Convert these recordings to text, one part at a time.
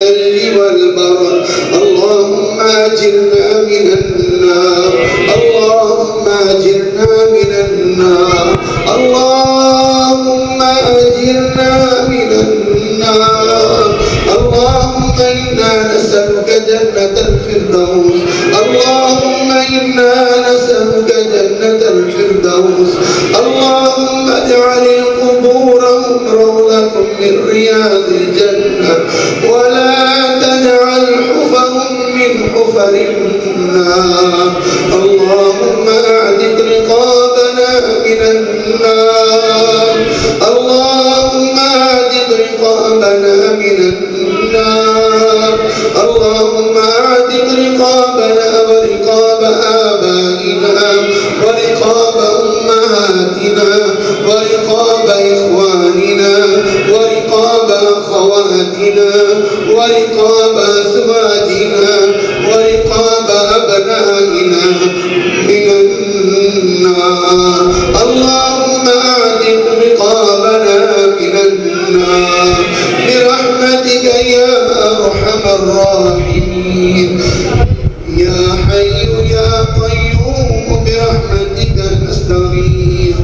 والبر. اللهم أجرنا من النار، اللهم أجرنا من النار، اللهم أجرنا من النار. اللهم إنا نسألك جنة الفردوس، اللهم إنا نسألك جنة الفردوس. اللهم اجعل قبورهم روضة من رياض الجنة، ولا تجعل حفرهم من حفر النار. اللهم أعتق رقابنا من النار، اللهم أعتق رقابنا من النار. اللهم أعتق رقابنا ورقاب آبائنا ورقاب أمهاتنا ورقاب إخواننا ورقاب أخواتنا ورقاب أزواجنا ورقاب أبنائنا من النار. اللهم أعتق رقابنا من النار برحمتك يا أرحم الراحمين. يا حي يا قيوم برحمتك نستغيث،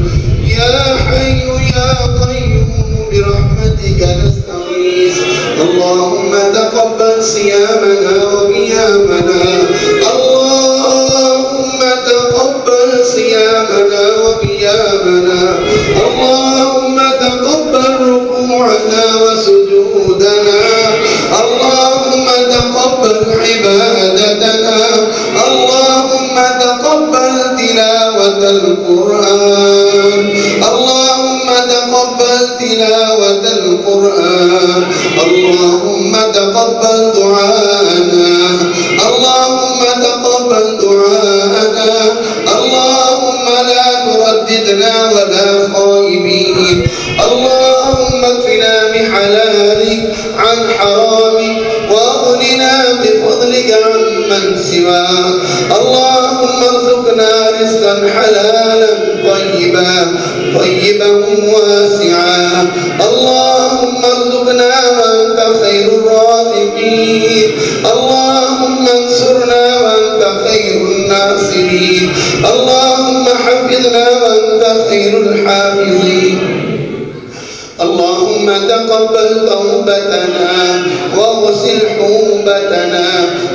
يا حي يا قيوم برحمتك نستغيث. اللهم تقبل صيامنا وقيامنا، اللهم تقبل صيامنا وقيامنا، اللهم تقبل ركوعنا وسجودنا، اللهم تقبل عبادتنا، اللهم تقبل تلاوة القرآن، اللهم تقبل تلاوة القرآن، اللهم تقبل دعاءنا، اللهم تقبل دعاءنا، اللهم لا ترددنا ولا خائبين. اللهم اكفنا بحلالك عن حرامك واغننا بفضلك عمن سواك. اللهم ارزقنا رزقا حلالا طيبا واسعا. اللهم ارزقنا وانت خير الرازقين. اللهم انصرنا وانت خير الناصرين. اللهم حفظنا وانت خير الحافظين. اللهم تقبل توبتنا واغسل حوبتنا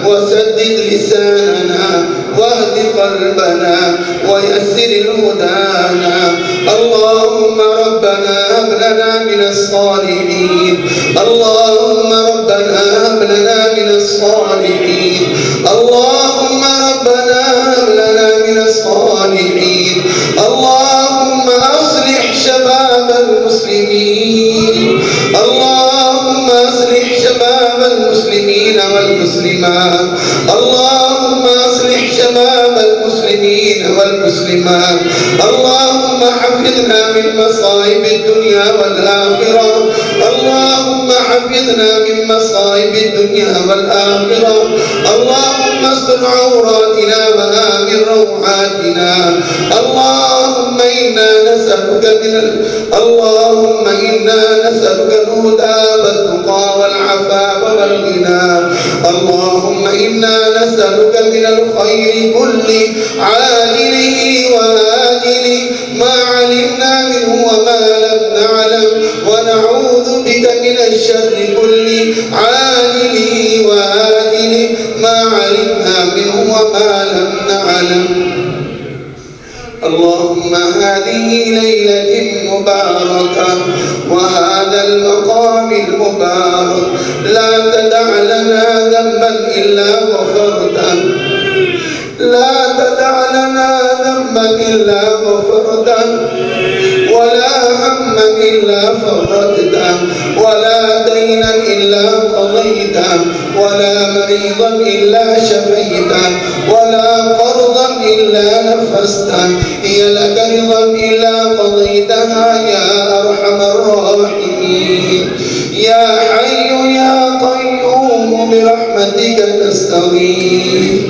وسدد لساننا واهد قلبنا ويسر الهدانا. اللهم ربنا هب لنا من الصالحين، اللهم ربنا هب لنا من الصالحين، اللهم ربنا هب لنا من الصالحين. اللهم أصلح شباب المسلمين، اللهم أصلح شباب المسلمين والمسلمات، اللهم أصلح شباب المسلمين والمسلمات. اللهم حفظنا من مصائب الدنيا والآخرة، اللهم حفظنا من مصائب الدنيا والآخرة. اللهم استر عوراتنا وآمن روعاتنا. اللهم إنا نسألك اللهم إنا نسألك الهدى والتقى والعفاف والغنى. اللهم إنا نسألك من الخير كل عاجله وآجله ما علمنا منه وما لم نعلم، ونعوذ بك من الشر كل عاجله وآجله ما علمنا منه وما لم نعلم. اللهم هذه ليلة مباركة وهذا المقام المبارك، لا تدع لنا ذنبا إلا غفرته، لا تدع لنا ذنبا إلا غفرته، ولا هما إلا فرجته، ولا دينا إلا قضيته، ولا مريضا إلا شفيته، ولا قرضا إلا نفسته، هي لك رضا إلا قضيتها يا أرحم الراحمين. يا حي يا قيوم برحمتك نستغيث.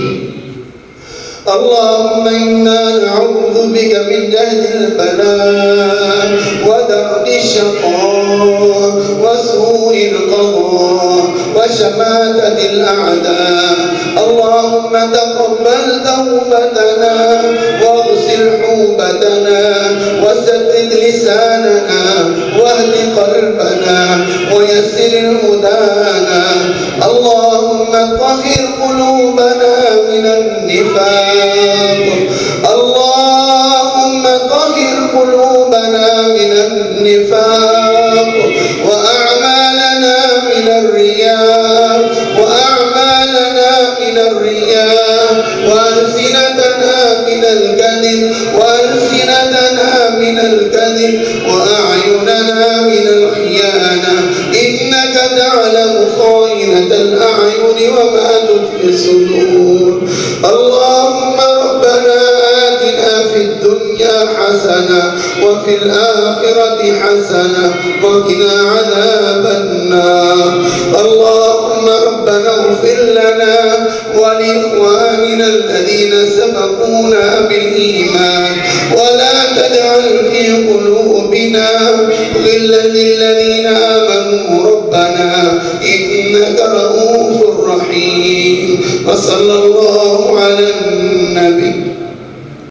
اللهم إنا نعوذ بك من جهد البلاء ودرك الشقاء وسوء القضاء شماتة الأعداء. اللهم تقبل توبتنا واغسل حوبتنا وسدد لساننا واهد قلبنا ويسر هدانا. اللهم طهر قلوبنا من النفاق. اللهم طهر قلوبنا من النفاق وأعمالنا من الرياء وألسنتنا من الكذب وأعيننا من الخيانة. إنك تعلم خائنة الأعين وما تخفي الصدور. اللهم ربنا آتنا في الدنيا حسنة وفي الآخرة حسنة وقنا عذاب النار. اللهم ربنا اغفر لنا ولإخواننا الذين سبقونا بالإيمان ولا تجعل في قلوبنا غلا للذين آمنوا ربنا إنك رؤوف رحيم. وصلى الله على